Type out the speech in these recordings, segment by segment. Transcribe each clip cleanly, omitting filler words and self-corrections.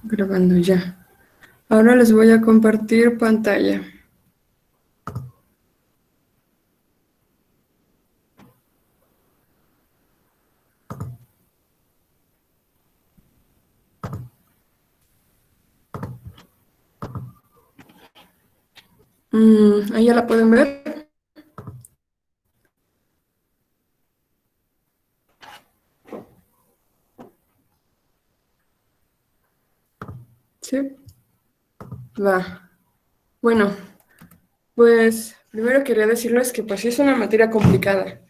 Grabando ya. Ahora les voy a compartir pantalla. Ahí ya la pueden ver. Sí, va. Bueno, pues primero quería decirles que pues sí es una materia complicada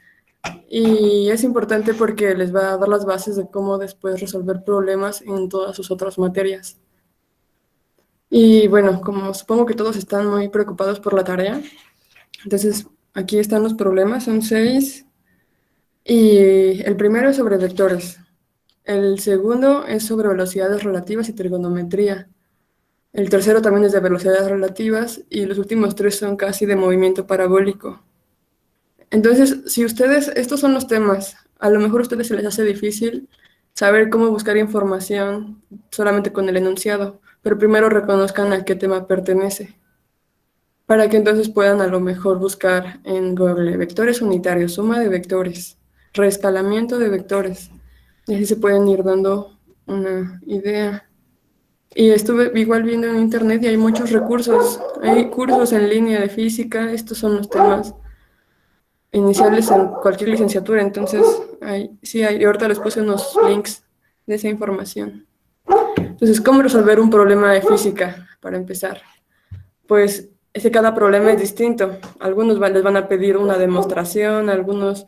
y es importante porque les va a dar las bases de cómo después resolver problemas en todas sus otras materias. Y bueno, como supongo que todos están muy preocupados por la tarea, entonces aquí están los problemas, son 6. Y el primero es sobre vectores. El segundo es sobre velocidades relativas y trigonometría. El tercero también es de velocidades relativas y los últimos 3 son casi de movimiento parabólico. Entonces, si ustedes, estos son los temas, a lo mejor a ustedes se les hace difícil saber cómo buscar información solamente con el enunciado, pero primero reconozcan a qué tema pertenece, para que entonces puedan a lo mejor buscar en Google vectores unitarios, suma de vectores, reescalamiento de vectores, y así se pueden ir dando una idea. Y estuve igual viendo en internet y hay muchos recursos, hay cursos en línea de física, estos son los temas iniciales en cualquier licenciatura, entonces sí hay, y ahorita les puse unos links de esa información. Entonces, ¿cómo resolver un problema de física para empezar? Pues es que cada problema es distinto. Algunos les van a pedir una demostración, algunos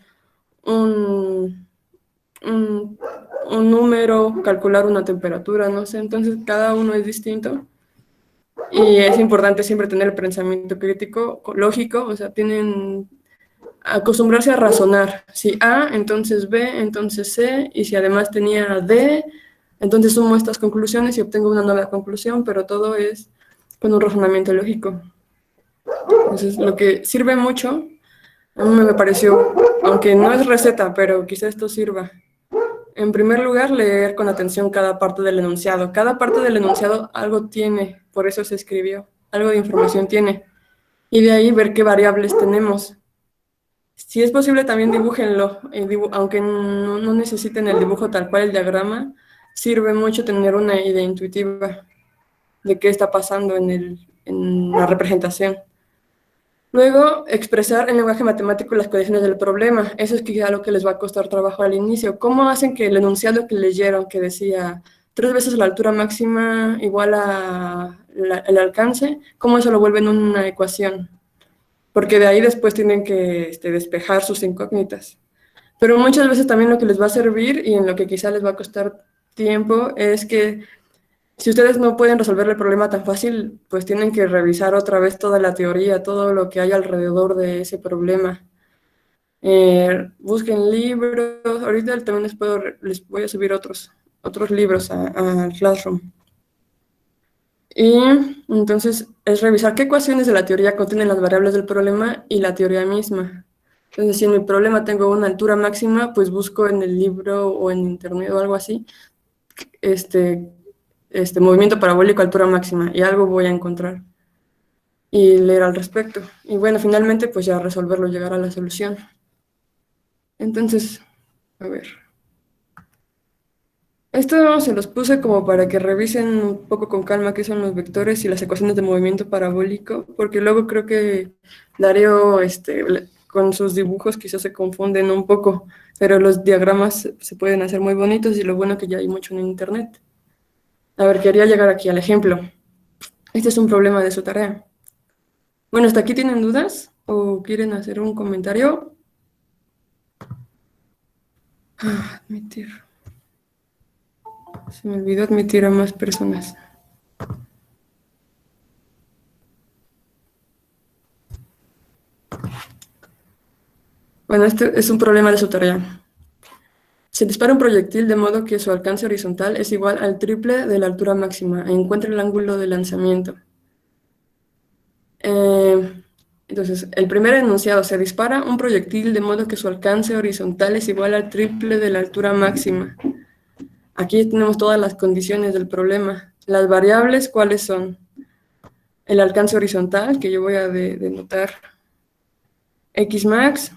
un, un, un número, calcular una temperatura, no sé, entonces cada uno es distinto. Y es importante siempre tener el pensamiento crítico, lógico, o sea, tienen acostumbrarse a razonar. Si A, entonces B, entonces C, y si además tenía D, entonces sumo estas conclusiones y obtengo una nueva conclusión, pero todo es con un razonamiento lógico. Entonces, lo que sirve mucho, a mí me pareció, aunque no es receta, pero quizá esto sirva. En primer lugar, leer con atención cada parte del enunciado. Cada parte del enunciado algo tiene, por eso se escribió, algo de información tiene. Y de ahí ver qué variables tenemos. Si es posible, también dibújenlo, aunque no necesiten el dibujo tal cual, el diagrama, sirve mucho tener una idea intuitiva de qué está pasando en la representación. Luego, expresar en lenguaje matemático las condiciones del problema. Eso es quizá lo que les va a costar trabajo al inicio. ¿Cómo hacen que el enunciado que leyeron, que decía 3 veces la altura máxima igual a el alcance, cómo eso lo vuelven una ecuación? Porque de ahí después tienen que despejar sus incógnitas. Pero muchas veces también lo que les va a servir y en lo que quizá les va a costar tiempo es que si ustedes no pueden resolver el problema tan fácil, pues tienen que revisar otra vez toda la teoría, todo lo que hay alrededor de ese problema. Busquen libros. Ahorita también les voy a subir otros libros a Classroom. Y entonces es revisar qué ecuaciones de la teoría contienen las variables del problema y la teoría misma. Entonces, si en mi problema tengo una altura máxima, pues busco en el libro o en internet o algo así, este, movimiento parabólico altura máxima, y algo voy a encontrar y leer al respecto. Y bueno, finalmente, pues ya resolverlo, llegar a la solución. Entonces, a ver. Esto se los puse como para que revisen un poco con calma qué son los vectores y las ecuaciones de movimiento parabólico, porque luego creo que Darío, con sus dibujos quizás se confunden un poco, pero los diagramas se pueden hacer muy bonitos y lo bueno que ya hay mucho en internet. A ver, quería llegar aquí al ejemplo. Este es un problema de su tarea. Bueno, ¿hasta aquí tienen dudas o quieren hacer un comentario? Admitir. Se me olvidó admitir a más personas. Bueno, este es un problema de su tarea. Se dispara un proyectil de modo que su alcance horizontal es igual al triple de la altura máxima. Encuentre el ángulo de lanzamiento. Entonces, el primer enunciado: se dispara un proyectil de modo que su alcance horizontal es igual al triple de la altura máxima. Aquí tenemos todas las condiciones del problema. Las variables, ¿cuáles son? El alcance horizontal, que yo voy a denotar Xmax,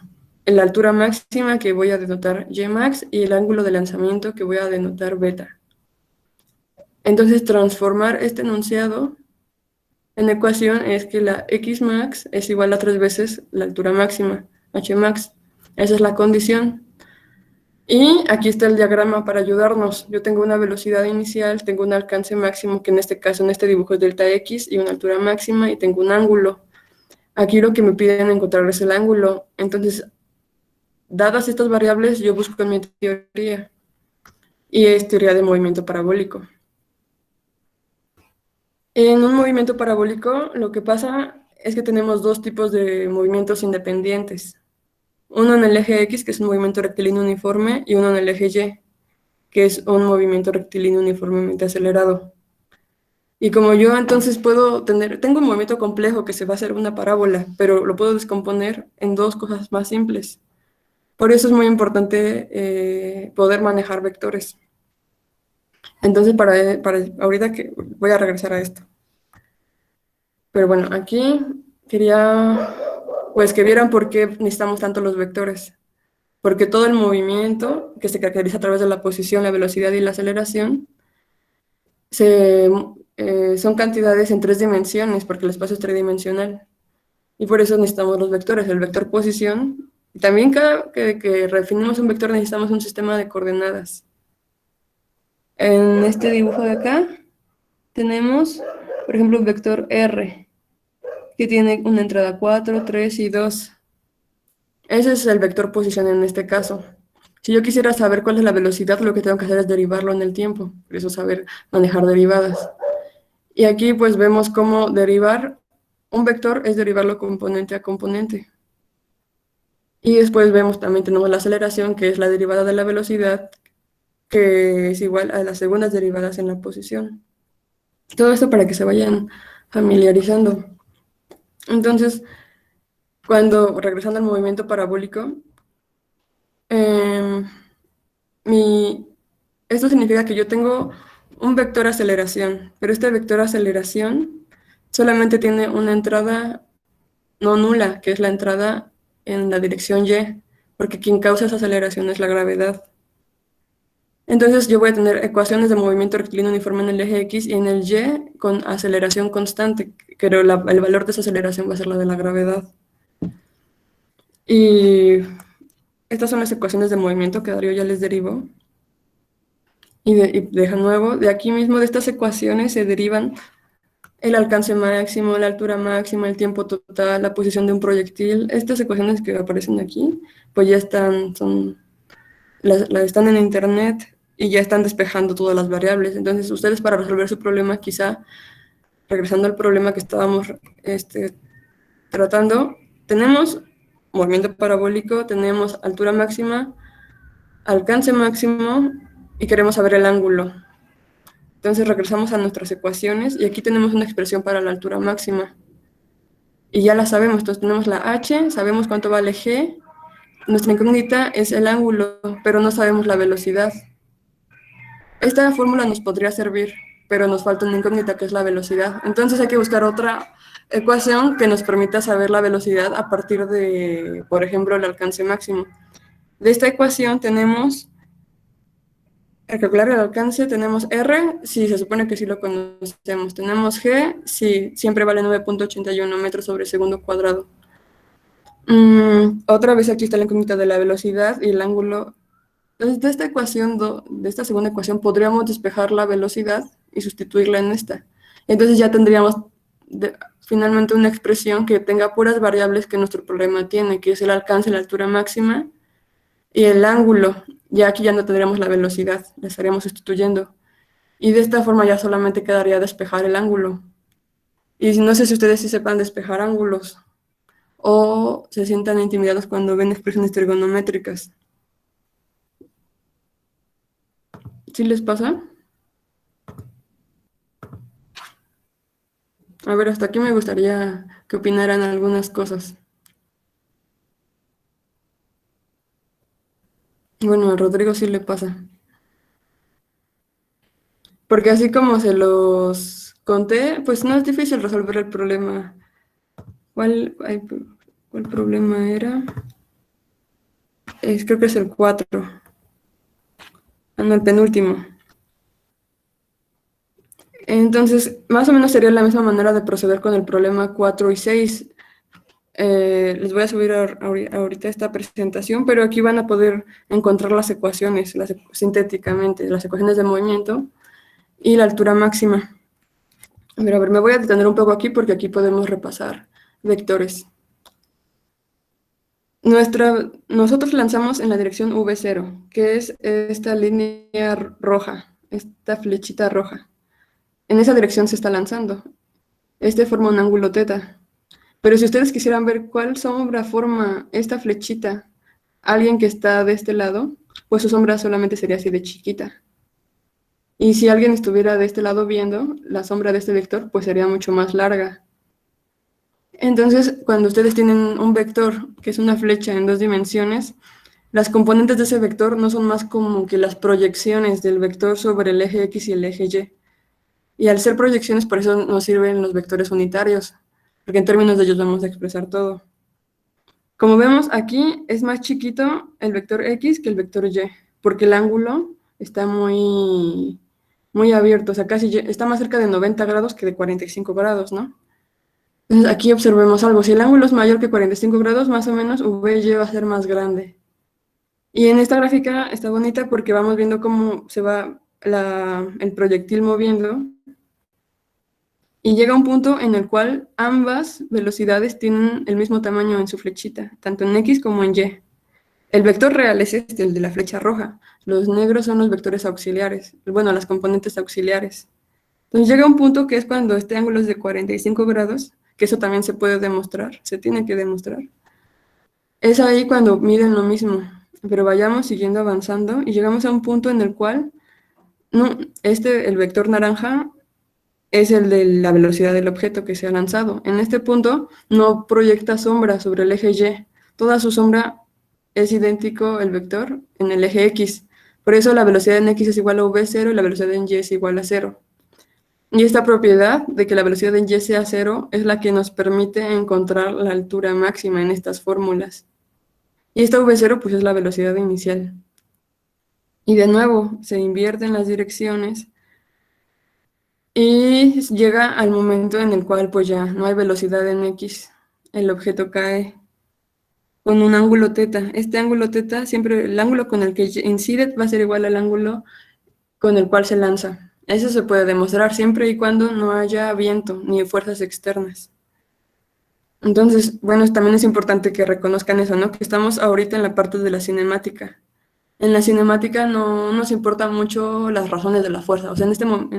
la altura máxima, que voy a denotar Ymax, y el ángulo de lanzamiento, que voy a denotar beta. Entonces, transformar este enunciado en ecuación es que la Xmax es igual a 3 veces la altura máxima, Hmax. Esa es la condición. Y aquí está el diagrama para ayudarnos. Yo tengo una velocidad inicial, tengo un alcance máximo, que en este caso, en este dibujo es delta X, y una altura máxima, y tengo un ángulo. Aquí lo que me piden encontrar es el ángulo. Entonces, dadas estas variables, yo busco en mi teoría, y es teoría de movimiento parabólico. En un movimiento parabólico, lo que pasa es que tenemos dos tipos de movimientos independientes. Uno en el eje X, que es un movimiento rectilíneo uniforme, y uno en el eje Y, que es un movimiento rectilíneo uniformemente acelerado. Y como yo entonces tengo un movimiento complejo que se va a hacer una parábola, pero lo puedo descomponer en dos cosas más simples. Por eso es muy importante poder manejar vectores. Entonces, para ahorita que voy a regresar a esto. Pero bueno, aquí quería pues que vieran por qué necesitamos tanto los vectores. Porque todo el movimiento que se caracteriza a través de la posición, la velocidad y la aceleración son cantidades en 3 dimensiones, porque el espacio es tridimensional. Y por eso necesitamos los vectores, el vector posición. Y también cada que refinamos un vector necesitamos un sistema de coordenadas. En este dibujo de acá tenemos, por ejemplo, un vector R, que tiene una entrada 4, 3 y 2. Ese es el vector posición en este caso. Si yo quisiera saber cuál es la velocidad, lo que tengo que hacer es derivarlo en el tiempo. Por eso saber manejar derivadas. Y aquí pues vemos cómo derivar un vector es derivarlo componente a componente. Y después vemos también tenemos la aceleración, que es la derivada de la velocidad, que es igual a las segundas derivadas en la posición. Todo esto para que se vayan familiarizando. Entonces, regresando al movimiento parabólico, em, esto significa que yo tengo un vector aceleración, pero este vector aceleración solamente tiene una entrada no nula, que es la entrada en la dirección Y, porque quien causa esa aceleración es la gravedad. Entonces yo voy a tener ecuaciones de movimiento rectilíneo uniforme en el eje X y en el Y con aceleración constante, pero el valor de esa aceleración va a ser la de la gravedad. Y estas son las ecuaciones de movimiento que Darío ya les derivó. Y deja nuevo, de aquí mismo de estas ecuaciones se derivan el alcance máximo, la altura máxima, el tiempo total, la posición de un proyectil. Estas ecuaciones que aparecen aquí, pues ya están en internet y ya están despejando todas las variables. Entonces, ustedes para resolver su problema, quizá, regresando al problema que estábamos tratando, tenemos movimiento parabólico, tenemos altura máxima, alcance máximo y queremos saber el ángulo. Entonces regresamos a nuestras ecuaciones y aquí tenemos una expresión para la altura máxima. Y ya la sabemos, entonces tenemos la h, sabemos cuánto vale g, nuestra incógnita es el ángulo, pero no sabemos la velocidad. Esta fórmula nos podría servir, pero nos falta una incógnita que es la velocidad. Entonces hay que buscar otra ecuación que nos permita saber la velocidad a partir de, por ejemplo, el alcance máximo. De esta ecuación tenemos, al calcular el alcance, tenemos R, si se supone que sí lo conocemos. Tenemos G, si siempre vale 9.81 metros sobre segundo cuadrado. Otra vez aquí está la incógnita de la velocidad y el ángulo. Entonces, de esta ecuación, de esta segunda ecuación, podríamos despejar la velocidad y sustituirla en esta. Entonces ya tendríamos finalmente una expresión que tenga puras variables que nuestro problema tiene, que es el alcance, la altura máxima y el ángulo. Ya aquí ya no tendríamos la velocidad, la estaríamos sustituyendo. Y de esta forma ya solamente quedaría despejar el ángulo. Y no sé si ustedes sí sepan despejar ángulos o se sientan intimidados cuando ven expresiones trigonométricas. ¿Sí les pasa? A ver, hasta aquí me gustaría que opinaran algunas cosas. Bueno, a Rodrigo sí le pasa. porque así como se los conté, pues no es difícil resolver el problema. ¿Cuál problema era? Creo que es el 4. No, el penúltimo. Entonces, más o menos sería la misma manera de proceder con el problema 4 y 6. Les voy a subir ahorita esta presentación, pero aquí van a poder encontrar las ecuaciones sintéticamente, las ecuaciones de movimiento y la altura máxima. Pero a ver, me voy a detener un poco aquí porque aquí podemos repasar vectores. Nosotros lanzamos en la dirección V0, que es esta línea roja, esta flechita roja. En esa dirección se está lanzando. Este forma un ángulo θ. Pero si ustedes quisieran ver cuál sombra forma esta flechita, alguien que está de este lado, pues su sombra solamente sería así de chiquita. Y si alguien estuviera de este lado viendo, la sombra de este vector, pues sería mucho más larga. Entonces, cuando ustedes tienen un vector, que es una flecha en 2 dimensiones, las componentes de ese vector no son más como que las proyecciones del vector sobre el eje X y el eje Y. Y al ser proyecciones, por eso nos sirven los vectores unitarios, porque en términos de ellos vamos a expresar todo. Como vemos aquí, es más chiquito el vector X que el vector Y, porque el ángulo está muy abierto, o sea, está más cerca de 90 grados que de 45 grados, ¿no? Entonces aquí observemos algo, si el ángulo es mayor que 45 grados, más o menos VY va a ser más grande. Y en esta gráfica está bonita porque vamos viendo cómo se va el proyectil moviendo y llega un punto en el cual ambas velocidades tienen el mismo tamaño en su flechita, tanto en X como en Y. El vector real es este, el de la flecha roja. Los negros son los vectores auxiliares, bueno, las componentes auxiliares. Entonces llega un punto que es cuando este ángulo es de 45 grados, que eso también se puede demostrar, se tiene que demostrar. Es ahí cuando miden lo mismo, pero vayamos siguiendo avanzando y llegamos a un punto en el cual el vector naranja es el de la velocidad del objeto que se ha lanzado. En este punto no proyecta sombra sobre el eje Y, toda su sombra es idéntico el vector en el eje X. Por eso la velocidad en X es igual a V0 y la velocidad en Y es igual a 0. Y esta propiedad de que la velocidad en Y sea 0 es la que nos permite encontrar la altura máxima en estas fórmulas. Y esta V0 pues es la velocidad inicial. Y de nuevo se invierten las direcciones y llega al momento en el cual pues ya no hay velocidad en X. El objeto cae con un ángulo θ. Este ángulo θ, siempre el ángulo con el que incide va a ser igual al ángulo con el cual se lanza. Eso se puede demostrar siempre y cuando no haya viento ni fuerzas externas. Entonces, bueno, también es importante que reconozcan eso, ¿no? Que estamos ahorita en la parte de la cinemática. En la cinemática no nos importan mucho las razones de la fuerza. O sea, en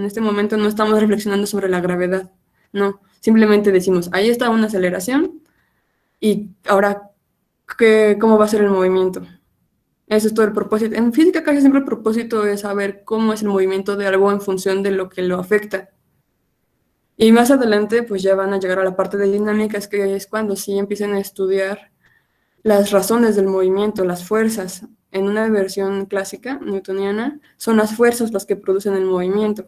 este momento no estamos reflexionando sobre la gravedad. No, simplemente decimos, ahí está una aceleración y ahora, ¿cómo va a ser el movimiento? Eso es todo el propósito. En física casi siempre el propósito es saber cómo es el movimiento de algo en función de lo que lo afecta. Y más adelante, pues ya van a llegar a la parte de dinámicas, que es cuando sí empiezan a estudiar las razones del movimiento, las fuerzas. En una versión clásica, newtoniana, son las fuerzas las que producen el movimiento.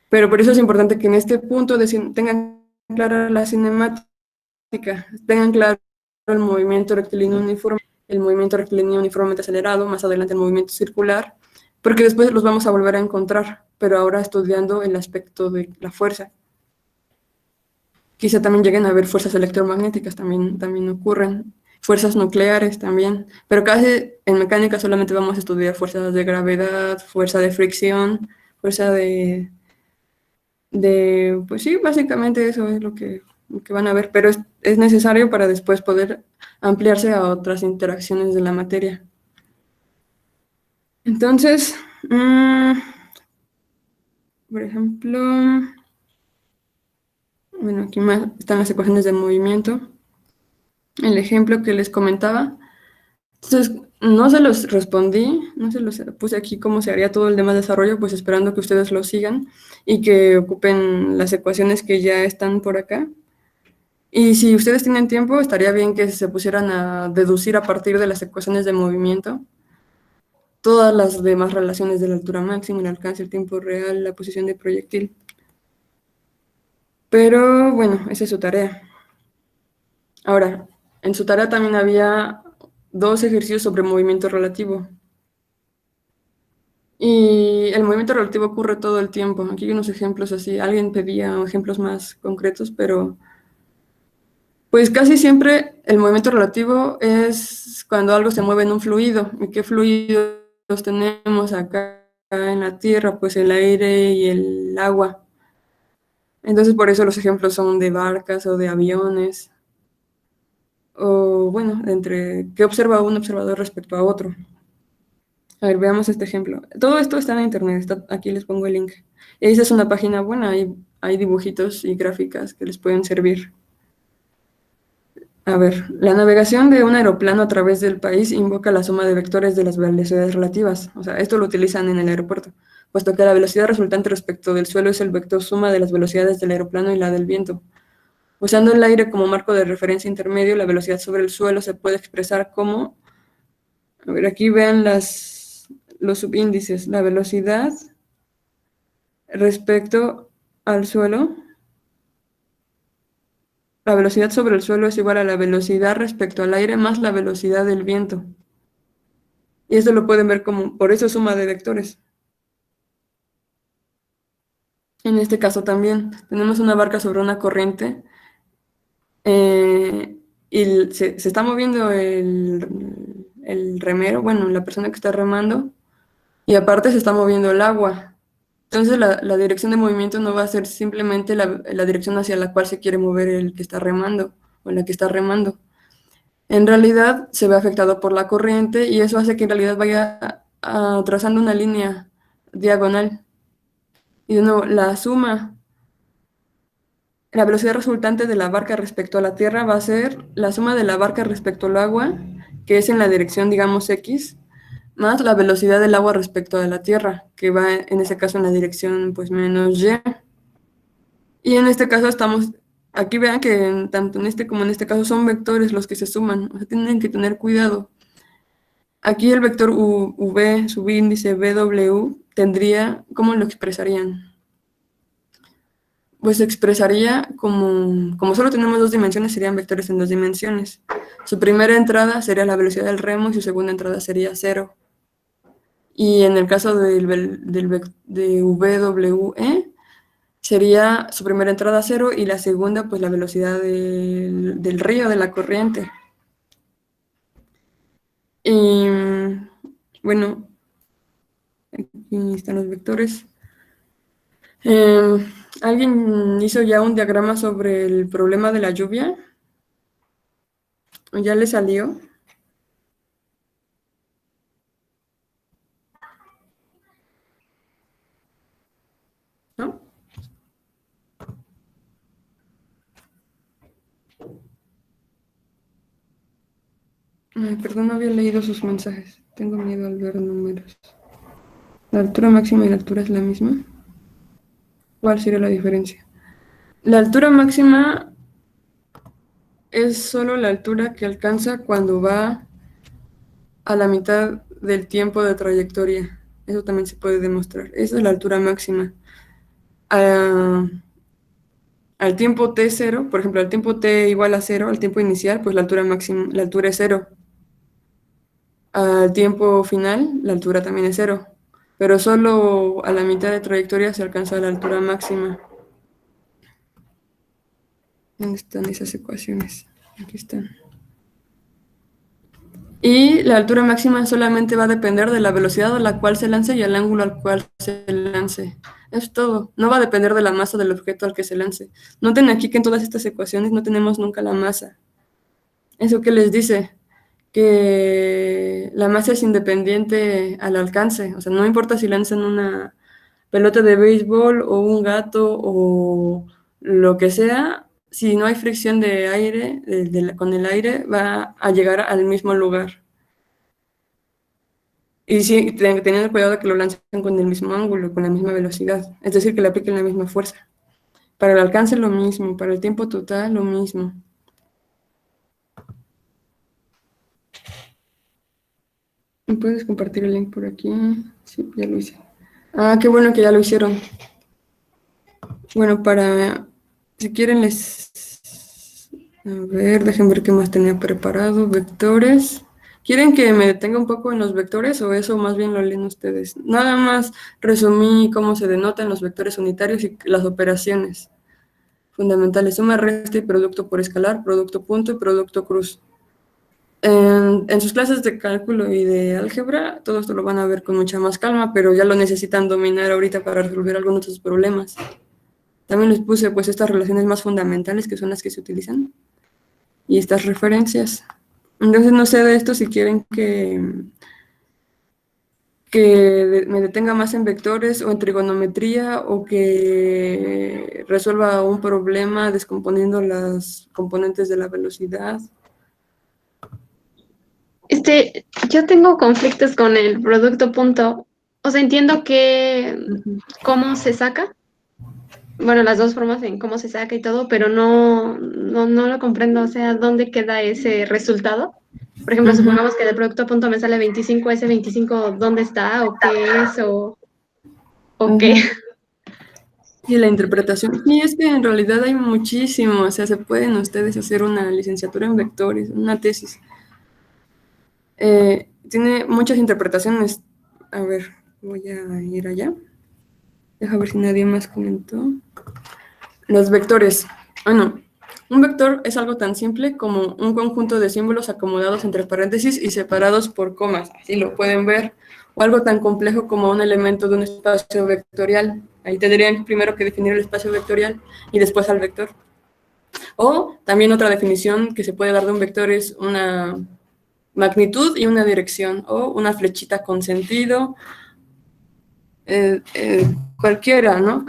Pero por eso es importante que en este punto tengan clara la cinemática, tengan claro el movimiento rectilíneo uniforme, el movimiento rectilíneo uniformemente acelerado, más adelante el movimiento circular, porque después los vamos a volver a encontrar, pero ahora estudiando el aspecto de la fuerza. Quizá también lleguen a haber fuerzas electromagnéticas, también ocurren, fuerzas nucleares también, pero casi en mecánica solamente vamos a estudiar fuerzas de gravedad, fuerza de fricción, fuerza pues sí, básicamente eso es lo que van a ver, pero es necesario para después poder ampliarse a otras interacciones de la materia. Entonces, por ejemplo, bueno, aquí más están las ecuaciones de movimiento, el ejemplo que les comentaba. Entonces, no se los respondí, no se los puse aquí cómo se haría todo el demás desarrollo, pues esperando que ustedes lo sigan y que ocupen las ecuaciones que ya están por acá. Y si ustedes tienen tiempo, estaría bien que se pusieran a deducir a partir de las ecuaciones de movimiento. todas las demás relaciones de la altura máxima, el alcance, el tiempo real, la posición del proyectil. Pero bueno, esa es su tarea. Ahora, en su tarea también había 2 ejercicios sobre movimiento relativo. Y el movimiento relativo ocurre todo el tiempo. Aquí hay unos ejemplos así. Alguien pedía ejemplos más concretos, pero pues casi siempre el movimiento relativo es cuando algo se mueve en un fluido. ¿Y qué fluidos tenemos acá en la Tierra? Pues el aire y el agua. Entonces por eso los ejemplos son de barcas o de aviones. O bueno, entre qué observa un observador respecto a otro. A ver, veamos este ejemplo. Todo esto está en internet, aquí les pongo el link. Esa es una página buena, hay dibujitos y gráficas que les pueden servir. A ver, la navegación de un aeroplano a través del país invoca la suma de vectores de las velocidades relativas. O sea, esto lo utilizan en el aeropuerto, puesto que la velocidad resultante respecto del suelo es el vector suma de las velocidades del aeroplano y la del viento. Usando el aire como marco de referencia intermedio, la velocidad sobre el suelo se puede expresar como, a ver, aquí vean los subíndices, la velocidad respecto al suelo. La velocidad sobre el suelo es igual a la velocidad respecto al aire más la velocidad del viento. Y esto lo pueden ver como, por eso suma de vectores. En este caso también tenemos una barca sobre una corriente y se está moviendo el remero, bueno, la persona que está remando, y aparte se está moviendo el agua. Entonces la dirección de movimiento no va a ser simplemente la dirección hacia la cual se quiere mover el que está remando o la que está remando. En realidad se ve afectado por la corriente y eso hace que en realidad vaya trazando una línea diagonal. Y de nuevo, la velocidad resultante de la barca respecto a la Tierra va a ser la suma de la barca respecto al agua, que es en la dirección, digamos, X, más la velocidad del agua respecto a la Tierra, que va en ese caso en la dirección, pues, menos Y. Y en este caso aquí vean que tanto en este como en este caso son vectores los que se suman, o sea, tienen que tener cuidado. Aquí el vector v, subíndice BW, ¿cómo lo expresarían? Pues se expresaría como solo tenemos 2 dimensiones, serían vectores en 2 dimensiones. Su primera entrada sería la velocidad del remo y su segunda entrada sería 0. Y en el caso de VWE, sería su primera entrada 0 y la segunda, pues la velocidad del río, de la corriente. Y bueno, aquí están los vectores. ¿Alguien hizo ya un diagrama sobre el problema de la lluvia? ¿Ya le salió? ¿No? Ay, perdón, no había leído sus mensajes. Tengo miedo al ver números. ¿La altura máxima y la altura es la misma? ¿Cuál sería la diferencia? La altura máxima es solo la altura que alcanza cuando va a la mitad del tiempo de trayectoria. Eso también se puede demostrar. Esa es la altura máxima. Ah, al tiempo t0, por ejemplo, al tiempo t igual a 0, al tiempo inicial, pues la altura máxima, la altura es 0. Al tiempo final, la altura también es 0. Pero solo a la mitad de trayectoria se alcanza la altura máxima. ¿Dónde están esas ecuaciones? Aquí están. Y la altura máxima solamente va a depender de la velocidad a la cual se lance y el ángulo al cual se lance. Es todo. No va a depender de la masa del objeto al que se lance. Noten aquí que en todas estas ecuaciones no tenemos nunca la masa. ¿Eso qué les dice? Que la masa es independiente al alcance. O sea, no importa si lanzan una pelota de béisbol o un gato o lo que sea, si no hay fricción de aire, con el aire, va a llegar al mismo lugar. Y sí, teniendo cuidado de que lo lancen con el mismo ángulo, con la misma velocidad. Es decir, que le apliquen la misma fuerza. Para el alcance lo mismo, para el tiempo total lo mismo. ¿Me puedes compartir el link por aquí? Sí, ya lo hice. Ah, qué bueno que ya lo hicieron. Bueno, si quieren a ver, déjenme ver qué más tenía preparado. Vectores. ¿Quieren que me detenga un poco en los vectores o eso más bien lo leen ustedes? Nada más resumí cómo se denotan los vectores unitarios y las operaciones fundamentales. Suma, resta y producto por escalar, producto punto y producto cruz. En sus clases de cálculo y de álgebra, todo esto lo van a ver con mucha más calma, pero ya lo necesitan dominar ahorita para resolver algunos de sus problemas. También les puse pues estas relaciones más fundamentales que son las que se utilizan y estas referencias. Entonces no sé de esto si quieren que me detenga más en vectores o en trigonometría o que resuelva un problema descomponiendo las componentes de la velocidad. Yo tengo conflictos con el producto punto. O sea, entiendo que cómo se saca. Bueno, las dos formas en cómo se saca y todo, pero no lo comprendo. O sea, ¿dónde queda ese resultado? Por ejemplo, supongamos que del producto punto me sale 25, ese 25, ¿dónde está? ¿O qué es? ¿O qué? Y la interpretación. Sí, es que en realidad hay muchísimo, o sea, se pueden ustedes hacer una licenciatura en vectores, una tesis. Tiene muchas interpretaciones. A ver, voy a ir allá. Deja ver si nadie más comentó. Los vectores. Bueno, un vector es algo tan simple como un conjunto de símbolos acomodados entre paréntesis y separados por comas. Así lo pueden ver. O algo tan complejo como un elemento de un espacio vectorial. Ahí tendrían primero que definir el espacio vectorial y después al vector. O también otra definición que se puede dar de un vector es una magnitud y una dirección, o una flechita con sentido, cualquiera, ¿no?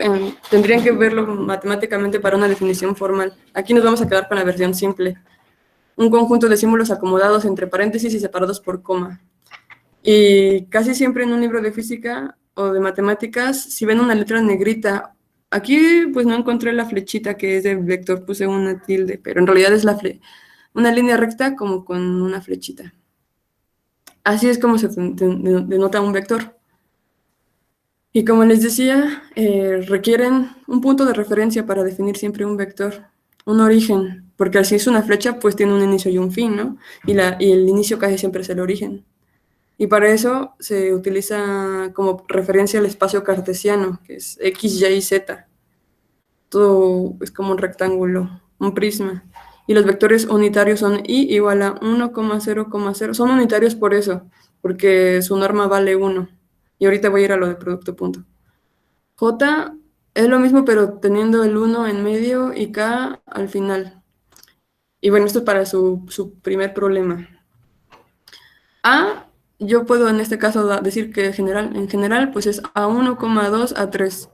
Tendrían que verlo matemáticamente para una definición formal. Aquí nos vamos a quedar con la versión simple. Un conjunto de símbolos acomodados entre paréntesis y separados por coma. Y casi siempre en un libro de física o de matemáticas, si ven una letra negrita, aquí pues no encontré la flechita que es de vector, puse una tilde, pero en realidad es una línea recta como con una flechita. Así es como se denota un vector. Y como les decía, requieren un punto de referencia para definir siempre un vector, un origen, porque así es una flecha, pues tiene un inicio y un fin, ¿no? Y el inicio casi siempre es el origen. Y para eso se utiliza como referencia el espacio cartesiano, que es X, Y, Z. Todo es como un rectángulo, un prisma. Y los vectores unitarios son I igual a 1,0,0. Son unitarios por eso, porque su norma vale 1. Y ahorita voy a ir a lo de producto punto. J es lo mismo, pero teniendo el 1 en medio y K al final. Y bueno, esto es para su primer problema. A, yo puedo en este caso decir que en general pues es A1,2, A3.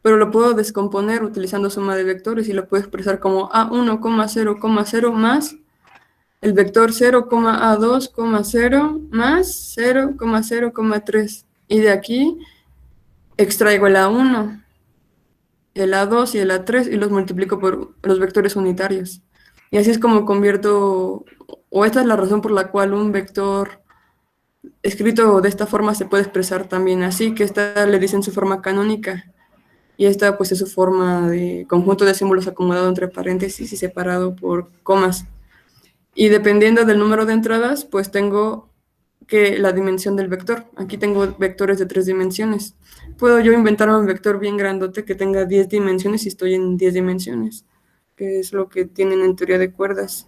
Pero lo puedo descomponer utilizando suma de vectores y lo puedo expresar como A1,0,0 más el vector 0,A2,0 más 0,0,3. Y de aquí extraigo el A1, el A2 y el A3 y los multiplico por los vectores unitarios. Y así es como convierto, o esta es la razón por la cual un vector escrito de esta forma se puede expresar también así, que esta le dicen su forma canónica. Y esta pues es su forma de conjunto de símbolos acomodado entre paréntesis y separado por comas. Y dependiendo del número de entradas, pues tengo que la dimensión del vector. Aquí tengo vectores de 3 dimensiones. Puedo yo inventarme un vector bien grandote que tenga 10 dimensiones y estoy en 10 dimensiones, que es lo que tienen en teoría de cuerdas.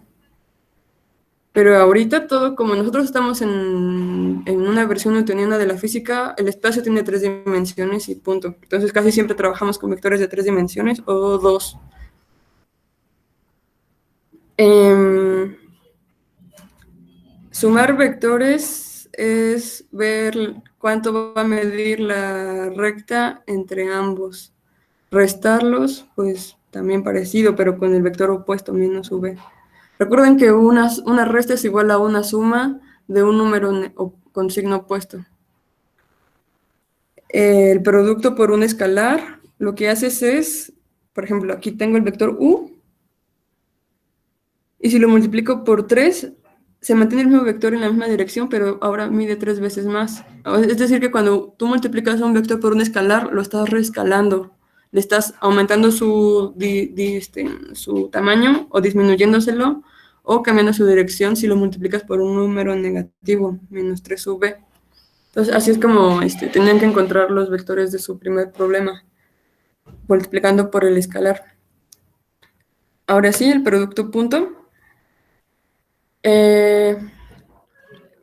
Pero ahorita todo, como nosotros estamos en una versión newtoniana de la física, el espacio tiene 3 dimensiones y punto. Entonces casi siempre trabajamos con vectores de 3 dimensiones o 2. Sumar vectores es ver cuánto va a medir la recta entre ambos. Restarlos, pues también parecido, pero con el vector opuesto, menos v. Recuerden que una resta es igual a una suma de un número con signo opuesto. El producto por un escalar, lo que haces es, por ejemplo, aquí tengo el vector u, y si lo multiplico por 3, se mantiene el mismo vector en la misma dirección, pero ahora mide 3 veces más. Es decir, que cuando tú multiplicas un vector por un escalar, lo estás reescalando. Le estás aumentando su tamaño o disminuyéndoselo o cambiando su dirección si lo multiplicas por un número negativo, menos 3v. Entonces, así es como tenían que encontrar los vectores de su primer problema, multiplicando por el escalar. Ahora sí, el producto punto.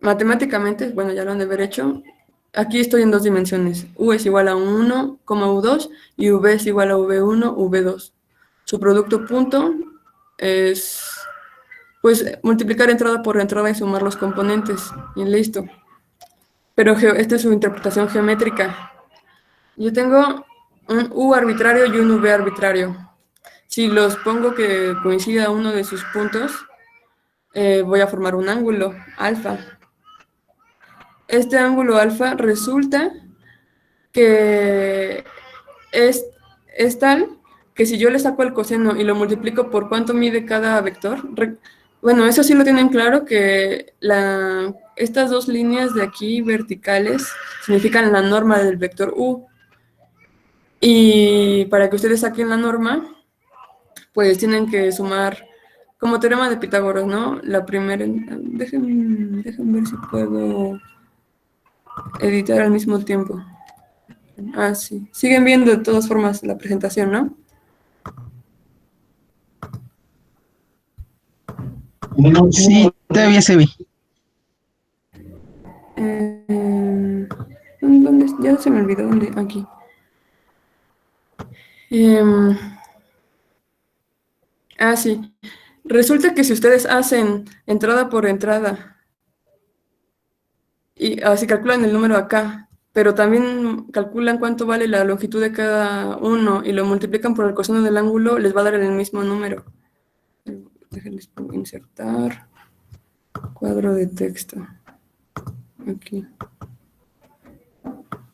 Matemáticamente, bueno, ya lo han de haber hecho. Aquí estoy en 2 dimensiones. U es igual a 1, U2 y V es igual a V1, V2. Su producto punto es, pues, multiplicar entrada por entrada y sumar los componentes. Y listo. Pero esta es su interpretación geométrica. Yo tengo un U arbitrario y un V arbitrario. Si los pongo que coincida uno de sus puntos, voy a formar un ángulo alfa. Este ángulo alfa resulta que es tal que si yo le saco el coseno y lo multiplico por cuánto mide cada vector, bueno, eso sí lo tienen claro, que estas dos líneas de aquí verticales significan la norma del vector U. Y para que ustedes saquen la norma, pues tienen que sumar, como teorema de Pitágoras, ¿no? La primera, déjenme ver si puedo editar al mismo tiempo. Ah, sí. Siguen viendo de todas formas la presentación, ¿no? Sí, todavía se ve. ¿Dónde? Ya se me olvidó dónde. Aquí. Sí. Resulta que si ustedes hacen entrada por entrada y así calculan el número acá, pero también calculan cuánto vale la longitud de cada uno y lo multiplican por el coseno del ángulo, les va a dar el mismo número. Déjenles insertar cuadro de texto. Aquí.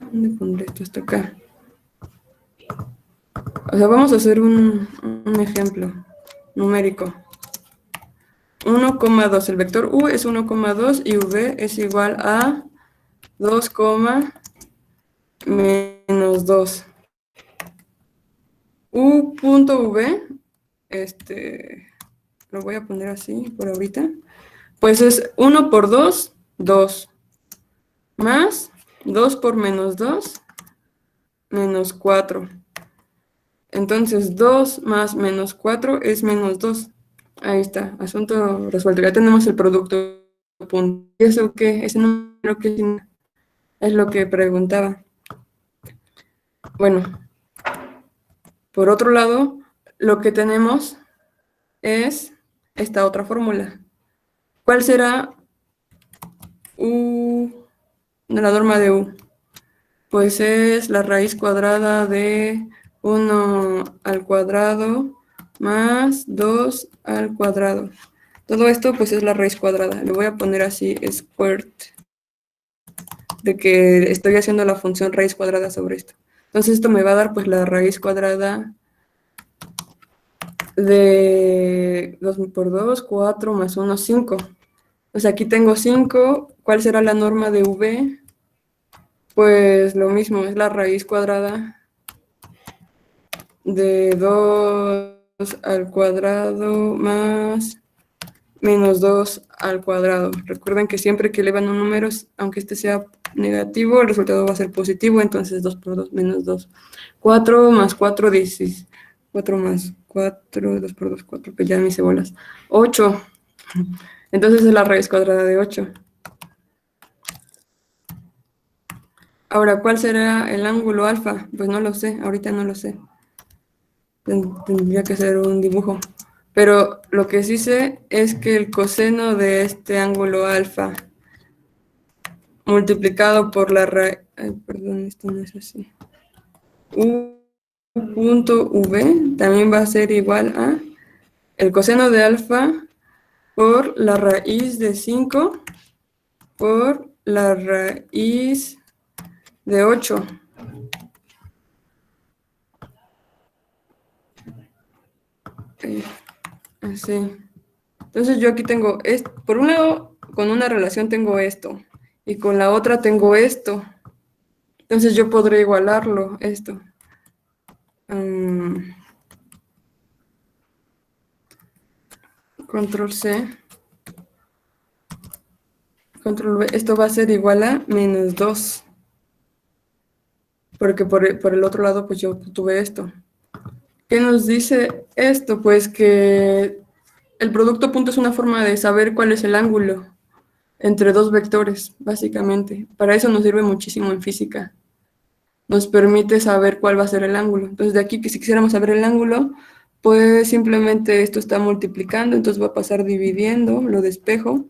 ¿Dónde pondré esto? Hasta acá. O sea, vamos a hacer un ejemplo numérico. 1,2. El vector U es 1,2 y V es igual a 2, menos 2. U.V, lo voy a poner así por ahorita, pues es 1 por 2, 2, más 2 por menos 2, menos 4. Entonces, 2 más menos 4 es menos 2. Ahí está, asunto resuelto. Ya tenemos el producto punto. ¿Y eso qué? Ese número que es lo que preguntaba. Bueno, por otro lado, lo que tenemos es esta otra fórmula. ¿Cuál será U, la norma de U? Pues es la raíz cuadrada de 1 al cuadrado más 2 al cuadrado. Todo esto pues es la raíz cuadrada. Le voy a poner así, squared, de que estoy haciendo la función raíz cuadrada sobre esto. Entonces esto me va a dar pues la raíz cuadrada de 2 por 2, 4 más 1, 5. Pues aquí tengo 5. ¿Cuál será la norma de V? Pues lo mismo, es la raíz cuadrada de 2 al cuadrado más menos 2 al cuadrado. Recuerden que siempre que elevan un número, aunque este sea negativo, el resultado va a ser positivo, entonces 2 por 2 menos 2. 4 más 4, 16. 4 más 4, 2 por 2, 4, pues ya me hice bolas. 8. Entonces es la raíz cuadrada de 8. Ahora, ¿cuál será el ángulo alfa? Pues no lo sé, ahorita no lo sé. Tendría que hacer un dibujo. Pero lo que sí sé es que el coseno de este ángulo alfa multiplicado por la raíz... Perdón, esto no es así. U.V también va a ser igual a el coseno de alfa por la raíz de 5 por la raíz de 8. Así. Entonces yo aquí tengo, por un lado, con una relación tengo esto, y con la otra tengo esto. Entonces yo podré igualarlo, esto. Control C. Control V. Esto va a ser igual a menos 2. Porque por el otro lado, pues yo tuve esto. ¿Qué nos dice esto? Pues que el producto punto es una forma de saber cuál es el ángulo entre dos vectores, básicamente. Para eso nos sirve muchísimo en física. Nos permite saber cuál va a ser el ángulo. Entonces, de aquí que si quisiéramos saber el ángulo, pues simplemente esto está multiplicando, entonces va a pasar dividiendo, lo despejo.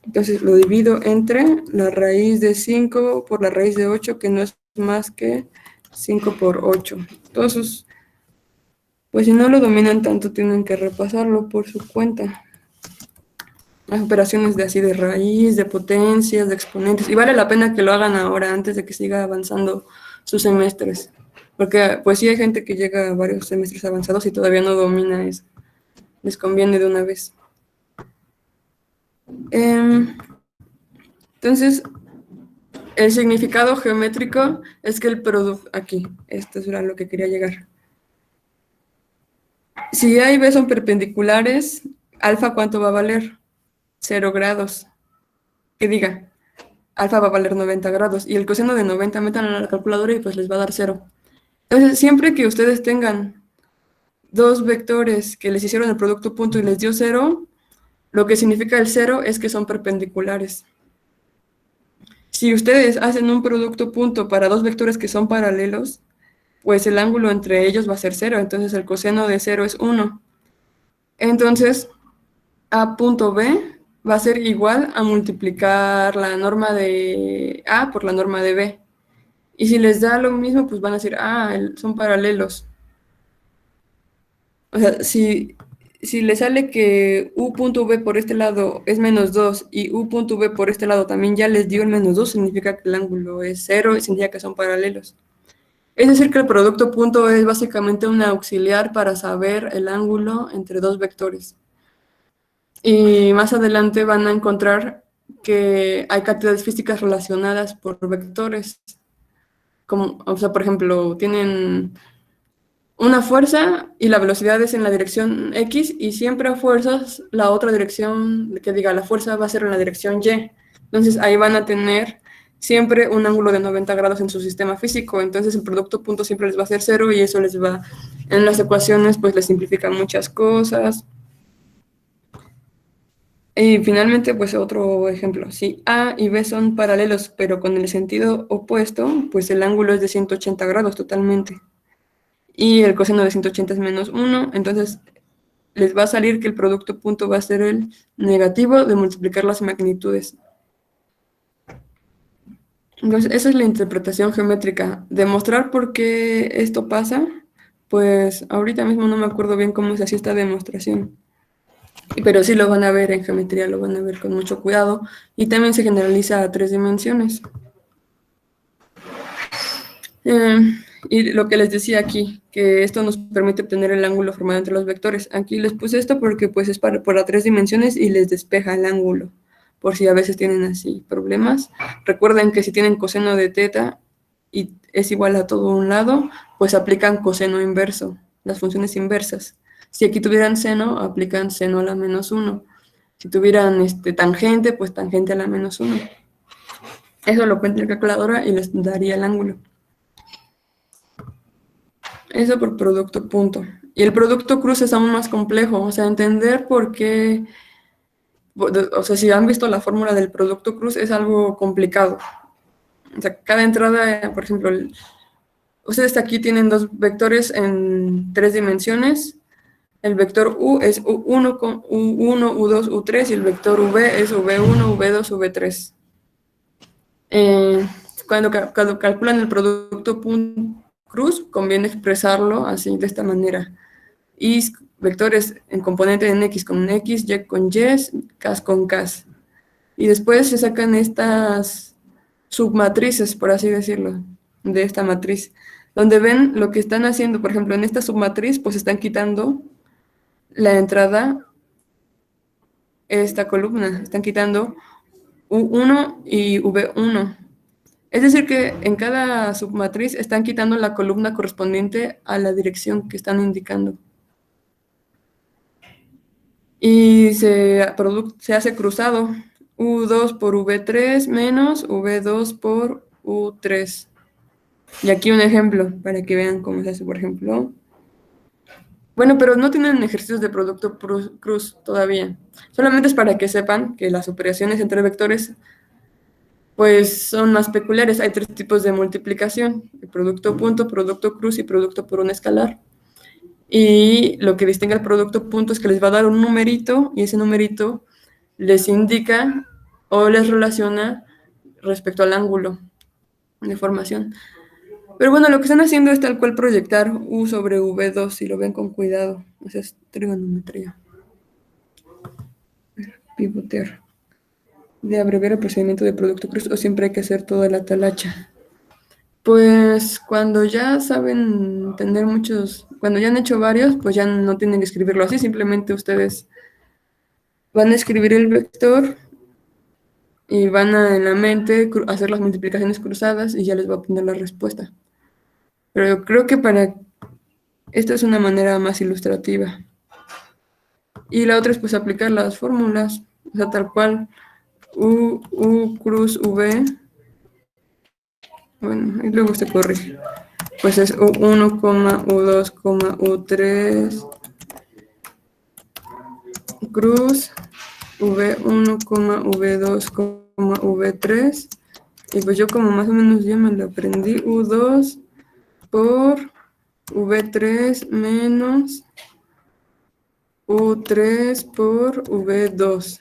Entonces lo divido entre la raíz de 5 por la raíz de 8, que no es más que 5 por 8. Entonces, pues si no lo dominan tanto, tienen que repasarlo por su cuenta. Las operaciones de así de raíz, de potencias, de exponentes. Y vale la pena que lo hagan ahora, antes de que siga avanzando sus semestres. Porque pues sí hay gente que llega a varios semestres avanzados y todavía no domina eso. Les conviene de una vez. Entonces, el significado geométrico es que el producto... Aquí, esto era lo que quería llegar. Si A y B son perpendiculares, alfa, ¿cuánto va a valer? 0 grados. Que diga, alfa va a valer 90 grados. Y el coseno de 90 metan a la calculadora y pues les va a dar 0. Entonces, siempre que ustedes tengan dos vectores que les hicieron el producto punto y les dio 0, lo que significa el 0 es que son perpendiculares. Si ustedes hacen un producto punto para dos vectores que son paralelos, pues el ángulo entre ellos va a ser 0, entonces el coseno de 0 es 1. Entonces, A punto B va a ser igual a multiplicar la norma de A por la norma de B. Y si les da lo mismo, pues van a decir, son paralelos. O sea, si le sale que U punto B por este lado es menos 2 y U punto B por este lado también ya les dio el menos 2, significa que el ángulo es 0 y significa que son paralelos. Es decir, que el producto punto es básicamente un auxiliar para saber el ángulo entre dos vectores. Y más adelante van a encontrar que hay cantidades físicas relacionadas por vectores. Como, o sea, por ejemplo, tienen una fuerza y la velocidad es en la dirección X y siempre a fuerzas la otra dirección, que diga la fuerza va a ser en la dirección Y. Entonces ahí van a tener siempre un ángulo de 90 grados en su sistema físico, entonces el producto punto siempre les va a ser 0 y eso les va, en las ecuaciones pues les simplifican muchas cosas. Y finalmente pues otro ejemplo, si A y B son paralelos pero con el sentido opuesto, pues el ángulo es de 180 grados totalmente. Y el coseno de 180 es menos 1, entonces les va a salir que el producto punto va a ser el negativo de multiplicar las magnitudes. Entonces, esa es la interpretación geométrica. Demostrar por qué esto pasa, pues ahorita mismo no me acuerdo bien cómo se hacía esta demostración. Pero sí lo van a ver en geometría, lo van a ver con mucho cuidado. Y también se generaliza a 3 dimensiones. Y lo que les decía aquí, que esto nos permite obtener el ángulo formado entre los vectores. Aquí les puse esto porque pues es por a 3 dimensiones y les despeja el ángulo, por si a veces tienen así problemas. Recuerden que si tienen coseno de teta y es igual a todo un lado, pues aplican coseno inverso, las funciones inversas. Si aquí tuvieran seno, aplican seno a la menos 1. Si tuvieran tangente, pues tangente a la menos 1. Eso lo cuenta la calculadora y les daría el ángulo. Eso por producto punto. Y el producto cruz es aún más complejo, o sea, entender por qué, o sea, si han visto la fórmula del producto cruz es algo complicado. O sea, cada entrada, por ejemplo, ustedes aquí tienen dos vectores en 3 dimensiones. El vector U es U1, U1, U2, U3 y el vector V es V1, V2, V3. Cuando calculan el producto punto cruz, conviene expresarlo así, de esta manera. Y vectores en componente en X con X, Y con Y, K con K. Y después se sacan estas submatrices, por así decirlo, de esta matriz, donde ven lo que están haciendo. Por ejemplo, en esta submatriz, pues están quitando la entrada esta columna, están quitando U1 y V1. Es decir que en cada submatriz están quitando la columna correspondiente a la dirección que están indicando. Y se hace cruzado U2 por V3 menos V2 por U3. Y aquí un ejemplo para que vean cómo se hace, por ejemplo. Bueno, pero no tienen ejercicios de producto cruz todavía. Solamente es para que sepan que las operaciones entre vectores pues son más peculiares. Hay 3 tipos de multiplicación: el producto punto, producto cruz y producto por un escalar. Y lo que distingue al producto punto es que les va a dar un numerito y ese numerito les indica o les relaciona respecto al ángulo de formación. Pero bueno, lo que están haciendo es tal cual proyectar U sobre V2, si lo ven con cuidado. O sea, es trigonometría. Pivotear. De abreviar el procedimiento de producto cruz o siempre hay que hacer toda la talacha. Pues cuando ya saben entender cuando ya han hecho varios, pues ya no tienen que escribirlo así, simplemente ustedes van a escribir el vector y van a en la mente hacer las multiplicaciones cruzadas y ya les va a poner la respuesta. Pero yo creo que esta es una manera más ilustrativa. Y la otra es pues aplicar las fórmulas, o sea, tal cual, U cruz V, bueno, y luego se corrige. Pues es U1, U2, U3, cruz, V1, V2, V3, y pues yo como más o menos ya me lo aprendí, U2 por V3 menos U3 por V2,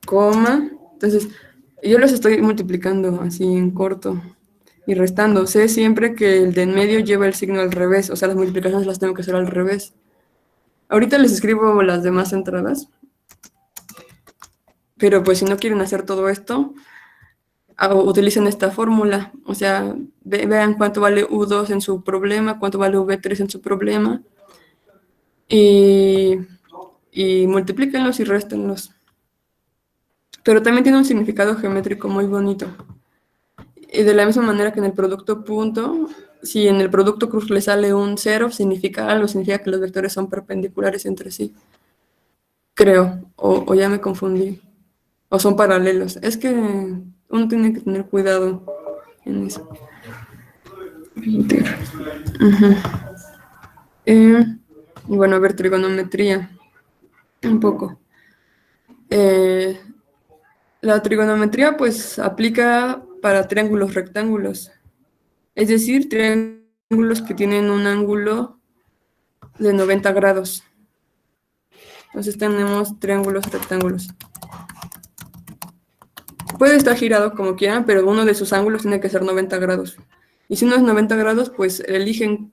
coma, entonces yo los estoy multiplicando así en corto y restando. Sé siempre que el de en medio lleva el signo al revés, o sea, las multiplicaciones las tengo que hacer al revés. Ahorita les escribo las demás entradas, pero pues si no quieren hacer todo esto, utilicen esta fórmula, o sea, vean cuánto vale U2 en su problema, cuánto vale V3 en su problema, y multiplíquenlos y réstenlos. Pero también tiene un significado geométrico muy bonito. Y de la misma manera que en el producto punto, si en el producto cruz le sale un 0, significa algo, significa que los vectores son perpendiculares entre sí. Creo, o ya me confundí. O son paralelos. Es que uno tiene que tener cuidado en eso. Y bueno, a ver, trigonometría. Un poco. La trigonometría pues aplica para triángulos rectángulos. Es decir, triángulos que tienen un ángulo de 90 grados. Entonces tenemos triángulos rectángulos. Puede estar girado como quieran, pero uno de sus ángulos tiene que ser 90 grados. Y si no es 90 grados, pues eligen,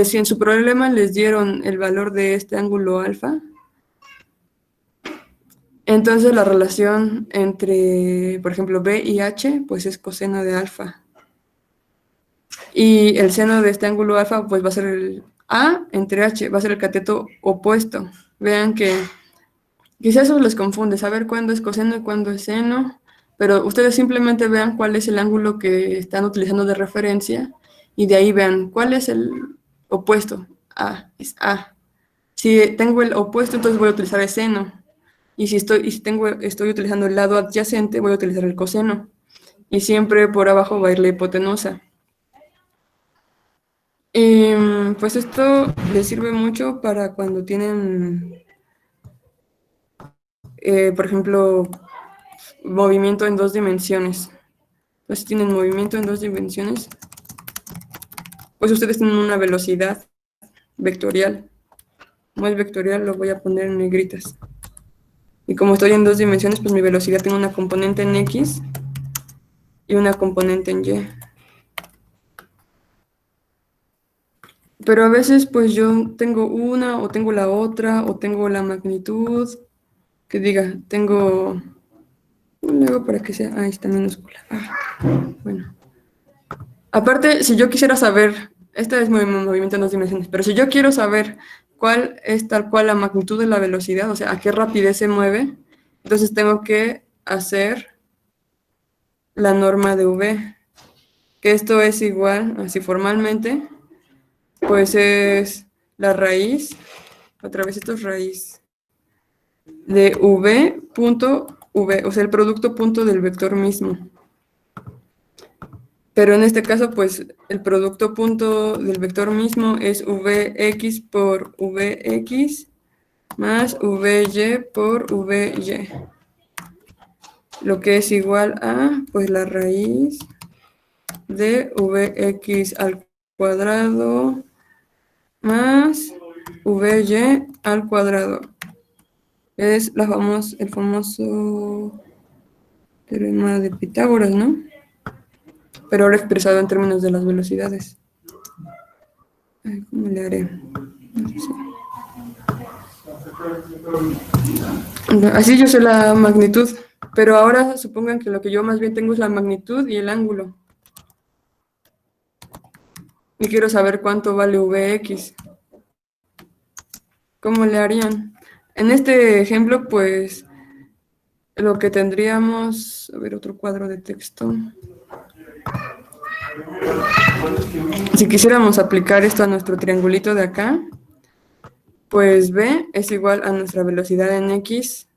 si en su problema les dieron el valor de este ángulo alfa, entonces la relación entre, por ejemplo, B y H, pues es coseno de alfa. Y el seno de este ángulo alfa, pues va a ser el A entre H, va a ser el cateto opuesto. Vean que quizás eso les confunde, saber cuándo es coseno y cuándo es seno, pero ustedes simplemente vean cuál es el ángulo que están utilizando de referencia y de ahí vean cuál es el opuesto. A es A. Si tengo el opuesto, entonces voy a utilizar el seno. Y si estoy utilizando el lado adyacente, voy a utilizar el coseno. Y siempre por abajo va a ir la hipotenusa. Pues esto les sirve mucho para cuando tienen, por ejemplo, movimiento en 2 dimensiones. Entonces, si tienen movimiento en 2 dimensiones, pues ustedes tienen una velocidad vectorial. Como es vectorial, lo voy a poner en negritas. Y como estoy en 2 dimensiones, pues mi velocidad tiene una componente en X y una componente en Y. Pero a veces, pues yo tengo una, o tengo la otra, o tengo la magnitud, que diga, tengo... Luego para que sea... ahí está minúscula. Bueno. Aparte, si yo quisiera saber... Este es mi movimiento en 2 dimensiones, pero si yo quiero saber cuál es tal cual la magnitud de la velocidad, o sea, a qué rapidez se mueve, Entonces tengo que hacer la norma de V, que esto es igual, así formalmente, pues es la raíz, otra vez esto es raíz, de V punto V, o sea, el producto punto del vector mismo. Pero en este caso, pues, el producto punto del vector mismo es Vx por Vx más Vy por Vy. Lo que es igual a, pues, la raíz de Vx al cuadrado más Vy al cuadrado. Es el famoso teorema de Pitágoras, ¿no? Pero ahora expresado en términos de las velocidades. Ay, ¿cómo le haré? No sé si- Así yo sé la magnitud, pero ahora supongan que lo que yo más bien tengo es la magnitud y el ángulo. Y quiero saber cuánto vale Vx. ¿Cómo le harían? En este ejemplo, pues, lo que tendríamos... A ver, otro cuadro de texto. Si quisiéramos aplicar esto a nuestro triangulito de acá, pues B es igual a nuestra velocidad en X,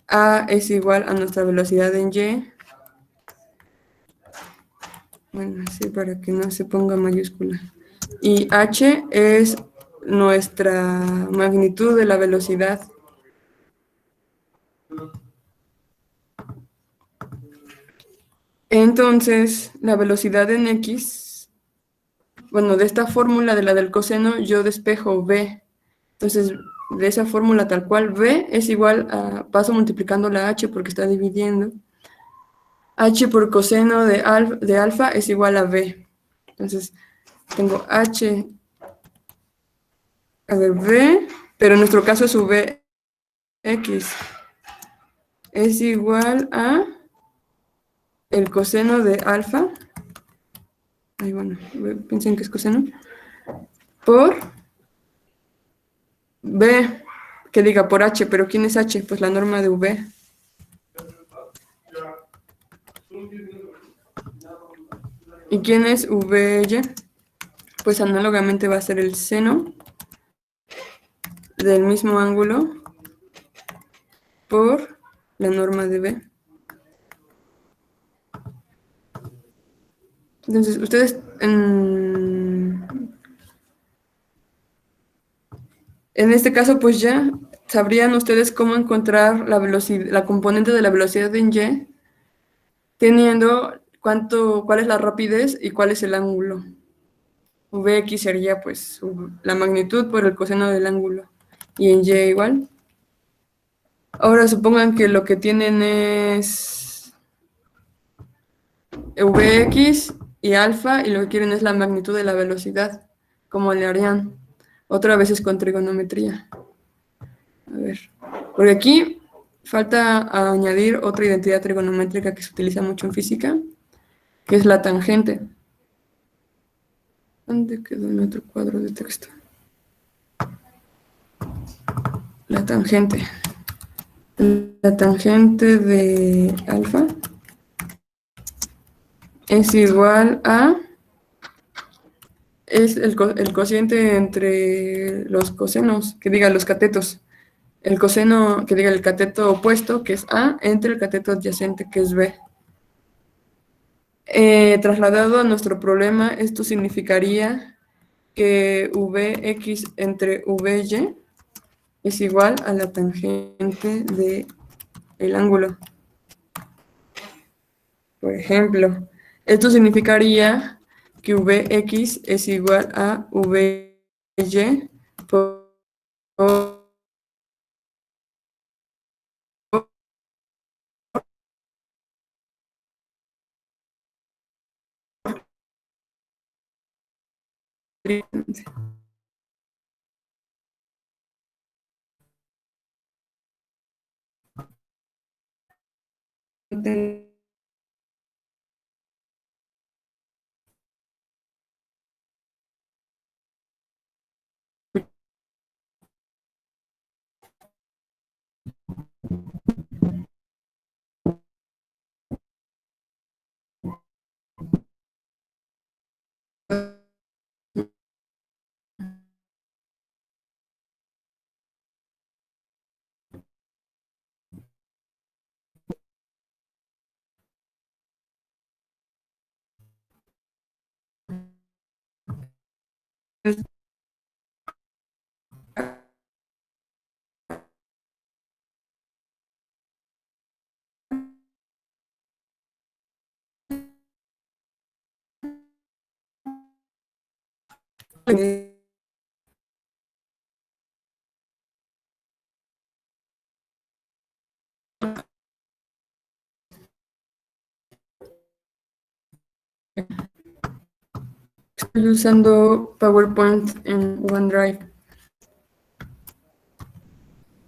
A es igual a nuestra velocidad en Y. Bueno, así para que no se ponga mayúscula. Y H es nuestra magnitud de la velocidad. Entonces, la velocidad en X, bueno, de esta fórmula de la del coseno, yo despejo V. Entonces, de esa fórmula tal cual, V es igual a, paso multiplicando la H porque está dividiendo. H por coseno de alfa es igual a V. Entonces, tengo H, a ver, V, pero en nuestro caso es Vx. Es igual a el coseno de alfa. Ay, bueno, piensen que es coseno. Por B, que diga por H, pero ¿quién es H? Pues la norma de V. ¿Y quién es Vy? Pues análogamente va a ser el seno del mismo ángulo por la norma de V. Entonces, ustedes en este caso, pues ya sabrían ustedes cómo encontrar la velocidad, la componente de la velocidad en Y, teniendo cuál es la rapidez y cuál es el ángulo. Vx sería pues la magnitud por el coseno del ángulo. Y en Y igual. Ahora supongan que lo que tienen es Vx y alfa y lo que quieren es la magnitud de la velocidad. ¿Cómo le harían? Otra vez es con trigonometría. A ver, porque aquí falta añadir otra identidad trigonométrica que se utiliza mucho en física, que es la tangente. ¿Dónde quedó mi otro cuadro de texto? La tangente. La tangente de alfa es igual a, es el cociente entre los cosenos, que diga los catetos. El coseno, que diga el cateto opuesto, que es A, entre el cateto adyacente, que es B. Trasladado a nuestro problema, esto significaría que Vx entre Vy es igual a la tangente del ángulo. Por ejemplo, esto significaría que Vx es igual a Vy por Estoy usando PowerPoint en OneDrive.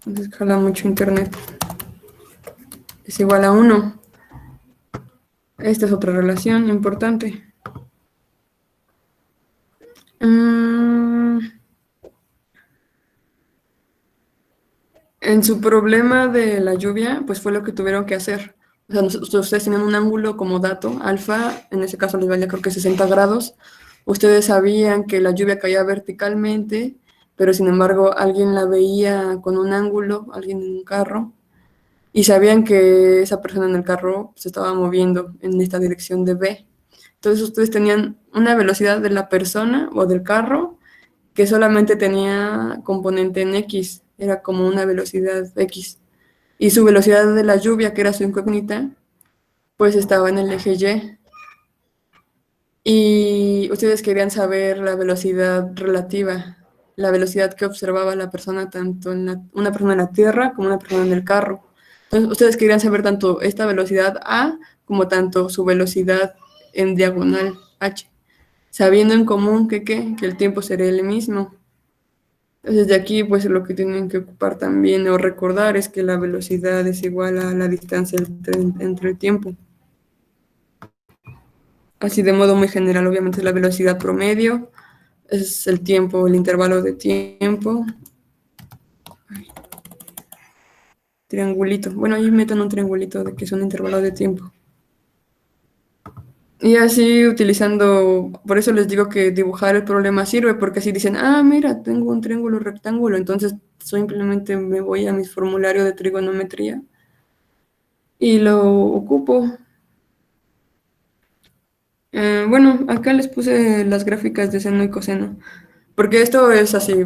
Entonces jala mucho internet. Es igual a 1. Esta es otra relación importante. En su problema de la lluvia, pues fue lo que tuvieron que hacer. O sea, ustedes tenían un ángulo como dato, alfa, en ese caso les valía creo que 60 grados. Ustedes sabían que la lluvia caía verticalmente, pero sin embargo alguien la veía con un ángulo, alguien en un carro, y sabían que esa persona en el carro se estaba moviendo en esta dirección de B. Entonces ustedes tenían una velocidad de la persona o del carro que solamente tenía componente en X, era como una velocidad X. Y su velocidad de la lluvia, que era su incógnita, pues estaba en el eje Y. Y ustedes querían saber la velocidad relativa, la velocidad que observaba la persona, tanto una persona en la Tierra como una persona en el carro. Entonces, ustedes querían saber tanto esta velocidad A como tanto su velocidad en diagonal H, sabiendo en común que el tiempo sería el mismo. Entonces, de aquí, pues lo que tienen que ocupar también o recordar es que la velocidad es igual a la distancia entre el tiempo. Así de modo muy general, obviamente la velocidad promedio es el tiempo, el intervalo de tiempo. Triangulito. Bueno, ahí metan un triangulito de que es un intervalo de tiempo. Y así utilizando, por eso les digo que dibujar el problema sirve, porque así dicen, ah, mira, tengo un triángulo rectángulo, entonces simplemente me voy a mi formulario de trigonometría y lo ocupo. Bueno, acá les puse las gráficas de seno y coseno, porque esto es así,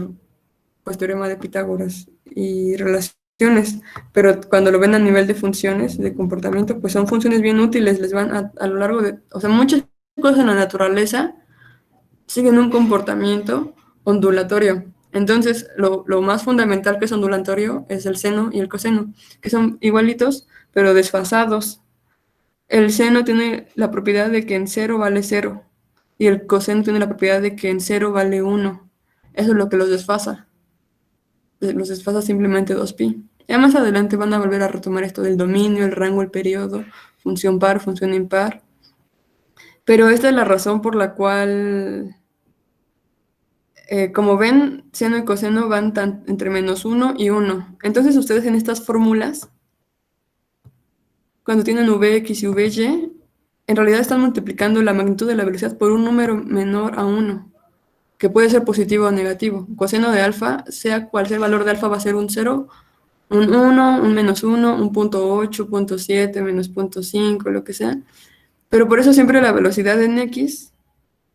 pues teorema de Pitágoras y relaciones, pero cuando lo ven a nivel de funciones, de comportamiento, pues son funciones bien útiles, les van a lo largo de, o sea, muchas cosas en la naturaleza siguen un comportamiento ondulatorio. Entonces, lo más fundamental que es ondulatorio es el seno y el coseno, que son igualitos, pero desfasados. El seno tiene la propiedad de que en cero vale cero y el coseno tiene la propiedad de que en cero vale 1. Eso es lo que los desfasa. Los desfasa simplemente 2pi. Ya más adelante van a volver a retomar esto del dominio, el rango, el periodo, función par, función impar. Pero esta es la razón por la cual, como ven, seno y coseno van entre -1 y 1. Entonces ustedes en estas fórmulas, cuando tienen Vx y Vy, en realidad están multiplicando la magnitud de la velocidad por un número menor a 1, que puede ser positivo o negativo. Coseno de alfa, sea cual sea el valor de alfa, va a ser un 0, un 1, un -1, un .8, .7, menos .5, lo que sea. Pero por eso siempre la velocidad en X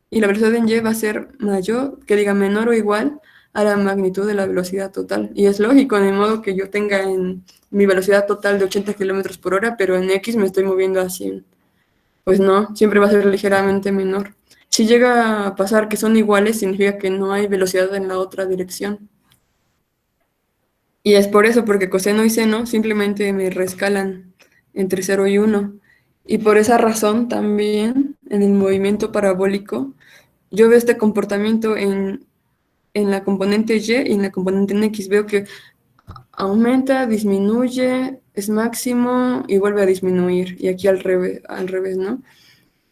y la velocidad en Y va a ser mayor, que diga menor o igual a la magnitud de la velocidad total. Y es lógico, de modo que yo tenga en mi velocidad total de 80 kilómetros por hora, pero en X me estoy moviendo a 100. Pues no, siempre va a ser ligeramente menor. Si llega a pasar que son iguales, significa que no hay velocidad en la otra dirección. Y es por eso, porque coseno y seno simplemente me rescalan entre 0 y 1. Y por esa razón también, en el movimiento parabólico, yo veo este comportamiento en la componente Y y en la componente en X. Veo que aumenta, disminuye, es máximo y vuelve a disminuir. Y aquí al revés, ¿no?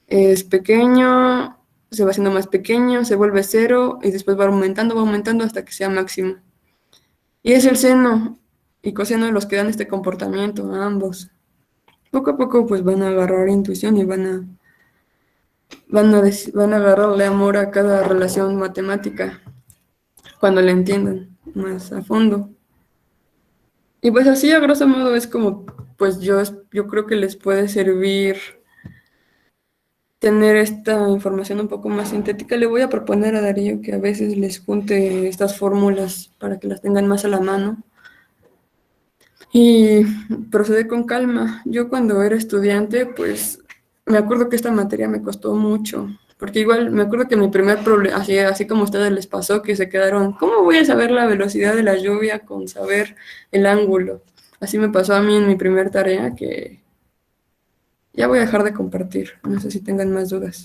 Es pequeño, se va haciendo más pequeño, se vuelve 0 y después va aumentando hasta que sea máximo. Y es el seno y coseno los que dan este comportamiento a ambos. Poco a poco pues van a agarrar intuición y van a agarrarle amor a cada relación matemática cuando la entiendan más a fondo. Y pues así a grosso modo es como pues yo creo que les puede servir tener esta información un poco más sintética, le voy a proponer a Darío que a veces les junte estas fórmulas para que las tengan más a la mano y proceder con calma. Yo cuando era estudiante, pues me acuerdo que esta materia me costó mucho, porque igual me acuerdo que mi primer problema, así como a ustedes les pasó, que se quedaron, ¿cómo voy a saber la velocidad de la lluvia con saber el ángulo? Así me pasó a mí en mi primer tarea, que ya voy a dejar de compartir, no sé si tengan más dudas.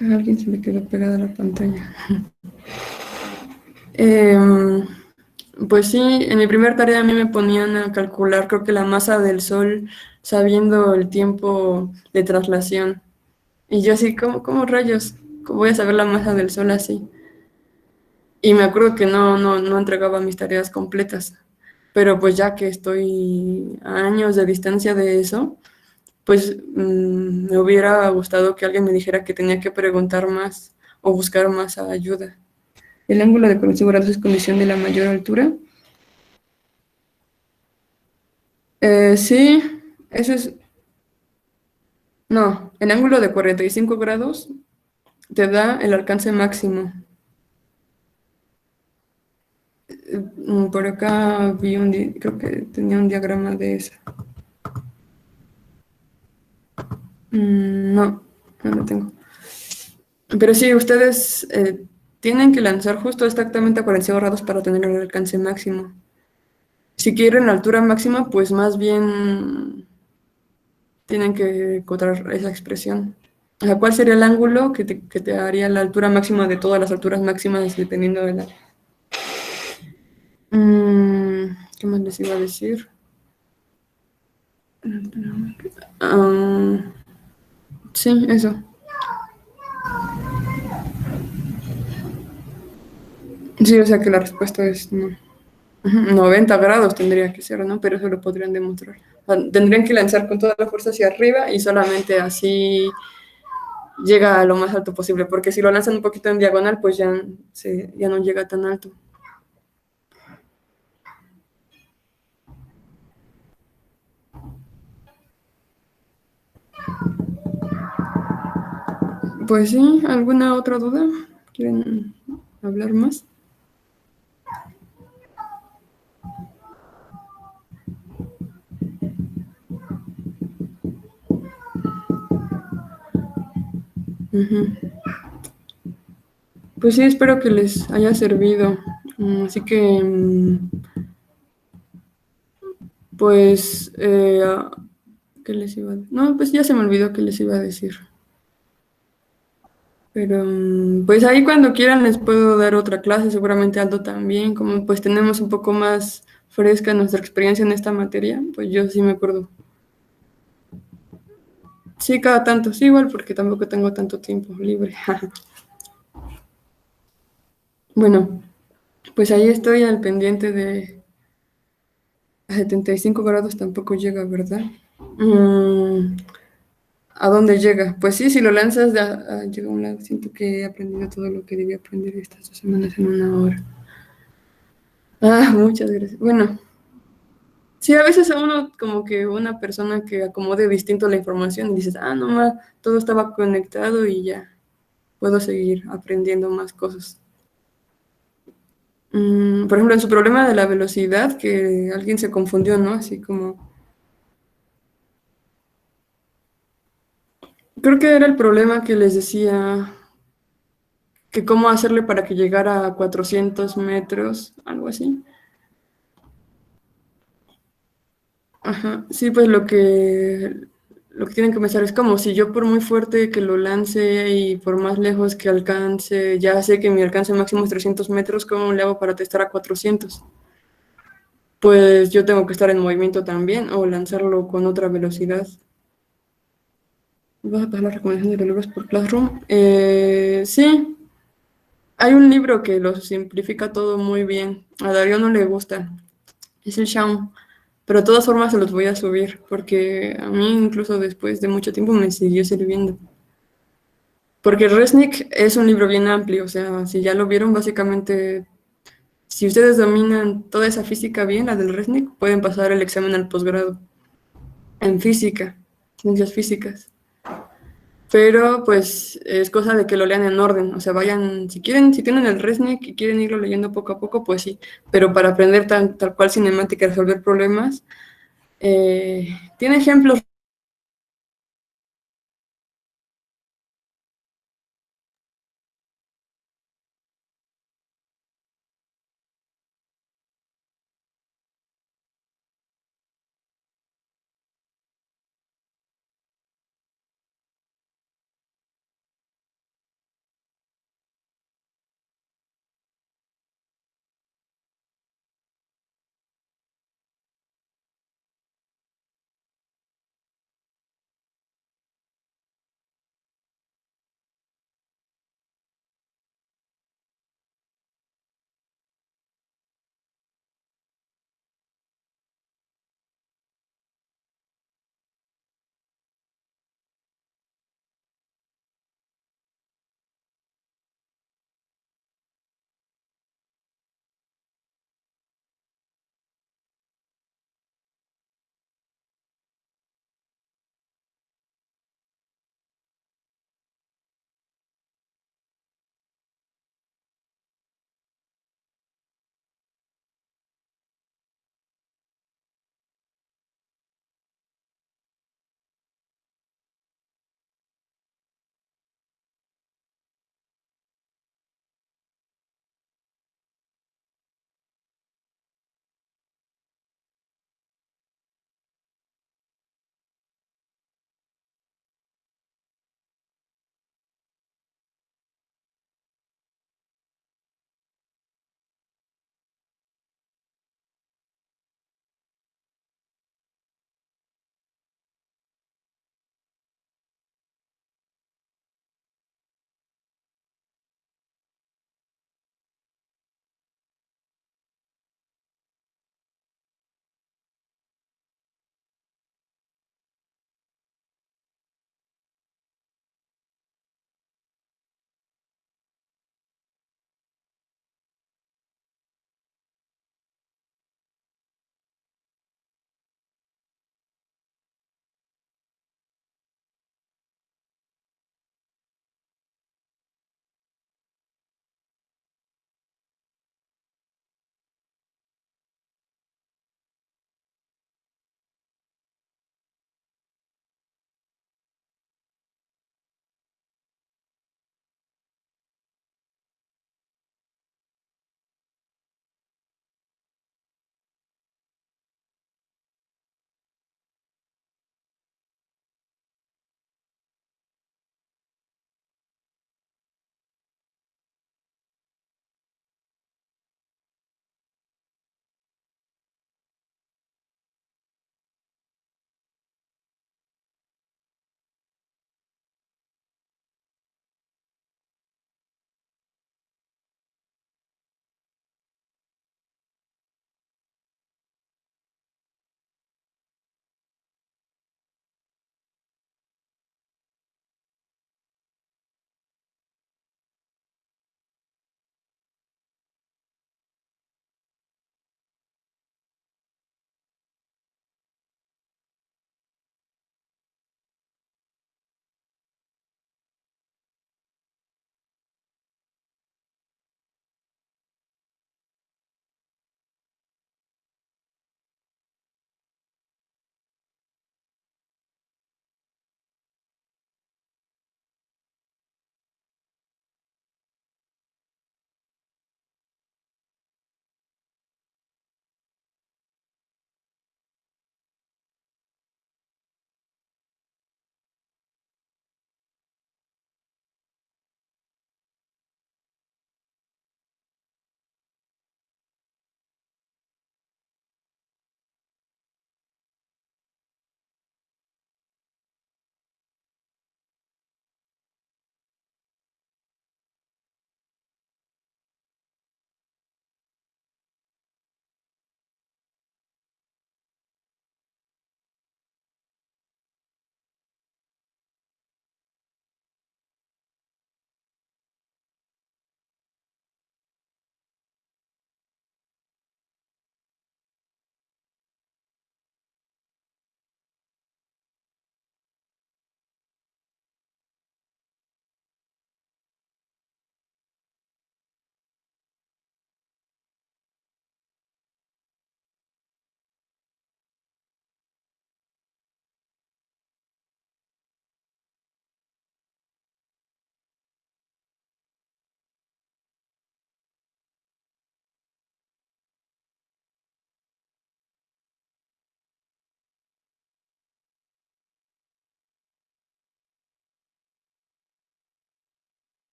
A alguien se le quedó pegada la pantalla. Pues sí, en mi primer tarea a mí me ponían a calcular, creo que la masa del Sol, sabiendo el tiempo de traslación. Y yo así, ¿cómo rayos? ¿Cómo voy a saber la masa del Sol así? Y me acuerdo que no entregaba mis tareas completas. Pero pues ya que estoy a años de distancia de eso, pues me hubiera gustado que alguien me dijera que tenía que preguntar más o buscar más ayuda. El ángulo de 45 grados es condición de la mayor altura. Sí, eso es. No, el ángulo de 45 grados te da el alcance máximo. Por acá vi creo que tenía un diagrama de eso. No lo tengo. Pero sí, ustedes tienen que lanzar justo exactamente a 45 grados para tener el alcance máximo. Si quieren altura máxima, pues más bien tienen que encontrar esa expresión. O sea, ¿cuál sería el ángulo que te daría la altura máxima de todas las alturas máximas dependiendo de la... ¿Qué más les iba a decir? Sí, eso. Sí, o sea que la respuesta es no. 90 grados tendría que ser, ¿no? Pero eso lo podrían demostrar. O sea, tendrían que lanzar con toda la fuerza hacia arriba y solamente así llega a lo más alto posible, porque si lo lanzan un poquito en diagonal, pues ya no llega tan alto. Pues sí, ¿alguna otra duda? ¿Quieren hablar más? Pues sí, espero que les haya servido. Así que, pues, ¿qué les iba a decir? No, pues ya se me olvidó qué les iba a decir. Pero, pues ahí cuando quieran les puedo dar otra clase, seguramente Aldo también, como pues tenemos un poco más fresca nuestra experiencia en esta materia, pues yo sí me acuerdo. Sí, cada tanto, sí, igual porque tampoco tengo tanto tiempo libre. Bueno, pues ahí estoy al pendiente de... A 75 grados tampoco llega, ¿verdad? ¿A dónde llega? Pues sí, si lo lanzas, llega a un lado. Siento que he aprendido todo lo que debía aprender estas 2 semanas en una hora. Muchas gracias. Bueno, sí, a veces a uno como que una persona que acomode distinto la información y dices, no, todo estaba conectado y ya puedo seguir aprendiendo más cosas. Por ejemplo, en su problema de la velocidad, que alguien se confundió, ¿no? Así como... Creo que era el problema que les decía que cómo hacerle para que llegara a 400 metros, algo así. Ajá, sí, pues lo que tienen que pensar es como si yo por muy fuerte que lo lance y por más lejos que alcance, ya sé que mi alcance máximo es 300 metros, ¿cómo le hago para testar a 400? Pues yo tengo que estar en movimiento también o lanzarlo con otra velocidad. ¿Vas a pasar la recomendación de los libros por Classroom? Sí, hay un libro que lo simplifica todo muy bien. A Darío no le gusta. Es el Shaun. Pero de todas formas se los voy a subir, porque a mí incluso después de mucho tiempo me siguió sirviendo. Porque Resnick es un libro bien amplio, o sea, si ya lo vieron, básicamente, si ustedes dominan toda esa física bien, la del Resnick, pueden pasar el examen al posgrado. en física, ciencias físicas. Pero pues es cosa de que lo lean en orden, o sea, vayan, si quieren, si tienen el ResNet y quieren irlo leyendo poco a poco, pues sí, pero para aprender tal cual cinemática y resolver problemas, tiene ejemplos